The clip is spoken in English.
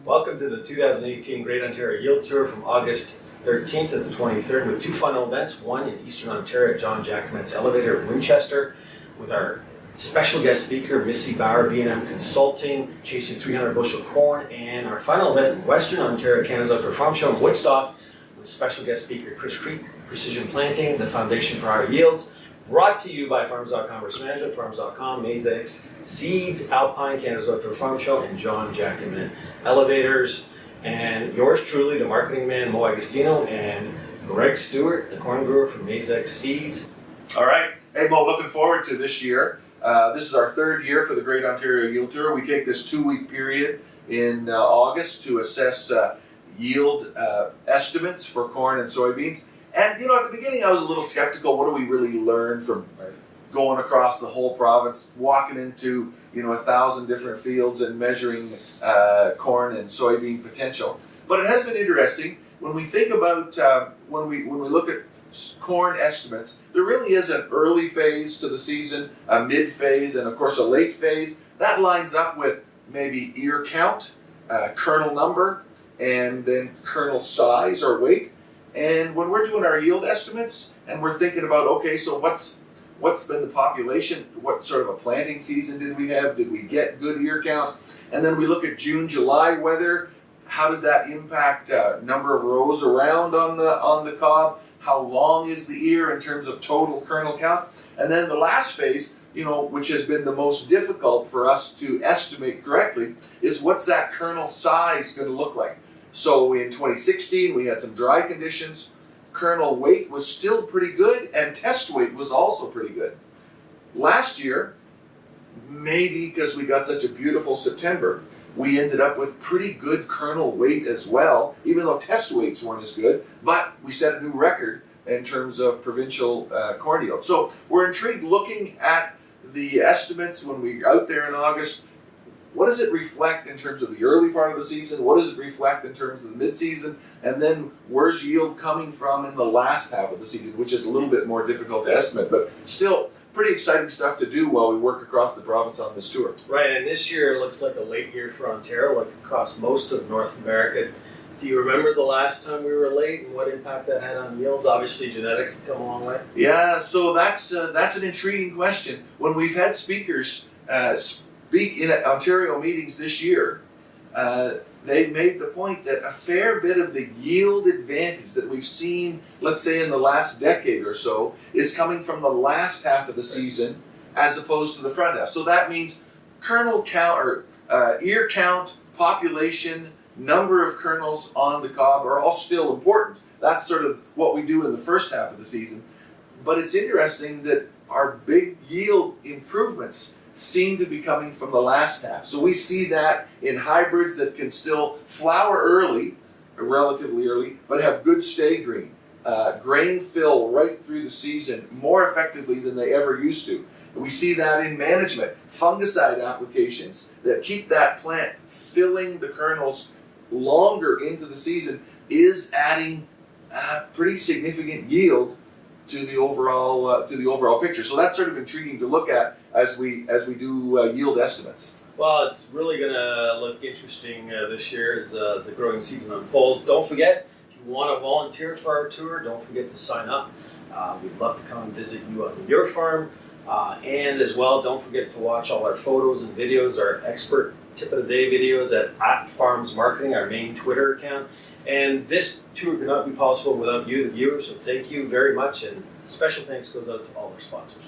Welcome to the 2018 Great Ontario Yield Tour from August 13th to the 23rd with two final events, one in Eastern Ontario at John Jackman's Elevator in Winchester with our special guest speaker, Missy Bauer, B&M Consulting, chasing 300 bushel corn, and our final event in Western Ontario, Canada's Outdoor Farm Show in Woodstock with special guest speaker Chris Creek, Precision Planting, the foundation for higher yields. Brought to you by Farmers.com Risk Management, Farmers.com, Maizex, Seeds, Alpine, Canada's Outdoor Farm Show, and John Jackman Elevators. And yours truly, the marketing man, Mo Agostino, and Greg Stewart, the corn grower from Maizex Seeds. All right. Hey, Mo, looking forward to this year. This is our third year for the Great Ontario Yield Tour. We take this 2-week period in August to assess yield estimates for corn and soybeans. And, you know, at the beginning I was a little skeptical. What do we really learn from going across the whole province, walking into, 1,000 different fields and measuring corn and soybean potential? But it has been interesting. When we think about, when we look at corn estimates, there really is an early phase to the season, a mid phase, and of course a late phase. That lines up with maybe ear count, kernel number, and then kernel size or weight. And when we're doing our yield estimates and we're thinking about, okay, so what's been the population? What sort of a planting season did we have? Did we get good ear count? And then we look at June, July weather. How did that impact number of rows around on the cob? How long is the ear in terms of total kernel count? And then the last phase, which has been the most difficult for us to estimate correctly, is what's that kernel size going to look like? So in 2016, we had some dry conditions. Kernel weight was still pretty good, and test weight was also pretty good. Last year, maybe because we got such a beautiful September, we ended up with pretty good kernel weight as well, even though test weights weren't as good, but we set a new record in terms of provincial corn yield. So we're intrigued looking at the estimates when we're out there in August. What does it reflect in terms of the early part of the season? What does it reflect in terms of the mid-season? And then where's yield coming from in the last half of the season, which is a little bit more difficult to estimate, but still pretty exciting stuff to do while we work across the province on this tour. Right, and this year looks like a late year for Ontario, like across most of North America. Do you remember the last time we were late and what impact that had on yields? Obviously, genetics have come a long way. Yeah, so that's an intriguing question. When we've had speakers speak in Ontario meetings this year, they've made the point that a fair bit of the yield advantage that we've seen, let's say in the last decade or so, is coming from the last half of the season as opposed to the front half. So that means kernel count or ear count, population, number of kernels on the cob are all still important. That's sort of what we do in the first half of the season. But it's interesting that our big yield improvements seem to be coming from the last half. So we see that in hybrids that can still flower early, or relatively early, but have good stay green. Grain fill right through the season more effectively than they ever used to. We see that in management. Fungicide applications that keep that plant filling the kernels longer into the season is adding pretty significant yield to the overall picture. So that's sort of intriguing to look at as we do yield estimates. Well, it's really going to look interesting this year as the growing season unfolds. Don't forget, if you want to volunteer for our tour, don't forget to sign up. We'd love to come and visit you on your farm. And as well, don't forget to watch all our photos and videos, our expert tip of the day videos at Farms Marketing, our main Twitter account. And this tour could not be possible without you, the viewers, so thank you very much, and special thanks goes out to all our sponsors.